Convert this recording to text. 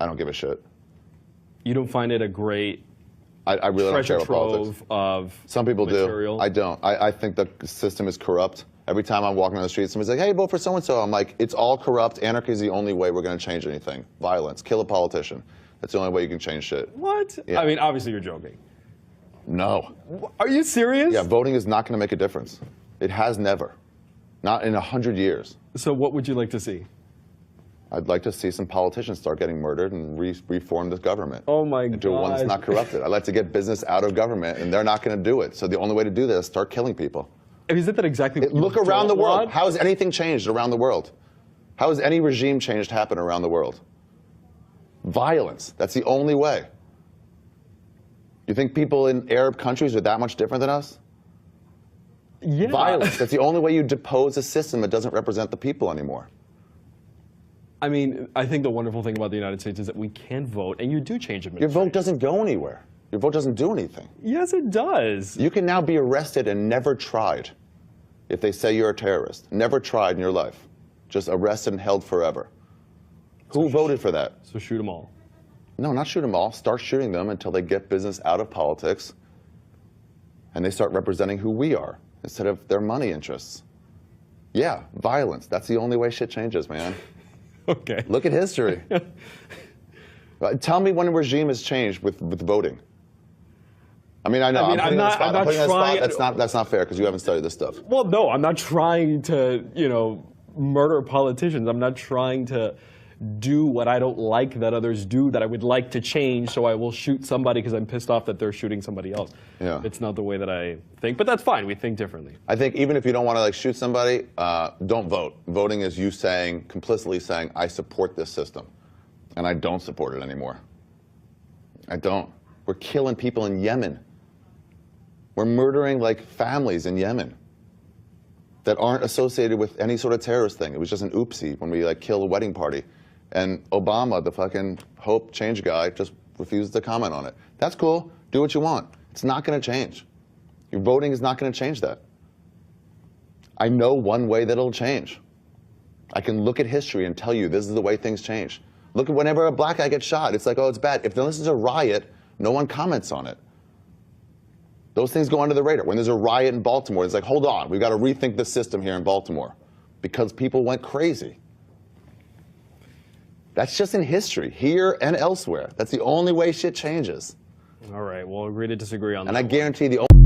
I don't give a shit. You don't find it a great I really don't care treasure about politics. trove of Some people material? do. I don't. I think the system is corrupt. Every time I'm walking on the street, somebody's like, hey, vote for so-and-so. I'm like, it's all corrupt. Anarchy is the only way we're going to change anything. Violence. Kill a politician. That's the only way you can change shit. What? Yeah. I mean, obviously you're joking. No. Are you serious? Yeah, voting is not going to make a difference. It has never. Not in 100 years. So what would you like to see? I'd like to see some politicians start getting murdered and reform this government. Oh my God. Into one that's not corrupted. I'd like to get business out of government, and they're not going to do it. So the only way to do this is start killing people. Isn't that exactly what you Look around the don't world. want? How has anything changed around the world? How has any regime change happen around the world? Violence. That's the only way. You think people in Arab countries are that much different than us? Yeah. Violence. That's the only way you depose a system that doesn't represent the people anymore. I mean, I think the wonderful thing about the United States is that we can vote, and you do change Your administration. vote doesn't go anywhere. Your vote doesn't do anything. Yes, it does. You can now be arrested and never tried if they say you're a terrorist. Never tried in your life. Just arrested and held forever. Who voted for that? So shoot them all. No, not shoot them all. Start shooting them until they get business out of politics and they start representing who we are instead of their money interests. Yeah, violence. That's the only way shit changes, man. Okay. Look at history. Tell me when a regime has changed with voting. I mean, I know. I mean, I'm I'm not trying. That's not fair because you haven't studied this stuff. Well, no, I'm not trying to, murder politicians. I'm not trying to do what I don't like that others do that I would like to change, so I will shoot somebody because I'm pissed off that they're shooting somebody else. Yeah. It's not the way that I think, but that's fine. We think differently. I think even if you don't want to shoot somebody, don't vote. Voting is you complicitly saying, I support this system, and I don't support it anymore. I don't. We're killing people in Yemen. We're murdering families in Yemen that aren't associated with any sort of terrorist thing. It was just an oopsie when we killed a wedding party. And Obama, the fucking hope change guy, just refused to comment on it. That's cool. Do what you want. It's not going to change. Your voting is not going to change that. I know one way that it'll change. I can look at history and tell you this is the way things change. Look at whenever a black guy gets shot, it's like, oh, it's bad. If this is a riot, no one comments on it. Those things go under the radar. When there's a riot in Baltimore, it's like, hold on, we've got to rethink the system here in Baltimore because people went crazy. That's just in history, here and elsewhere. That's the only way shit changes. All right, we'll agree to disagree on that. And I guarantee the only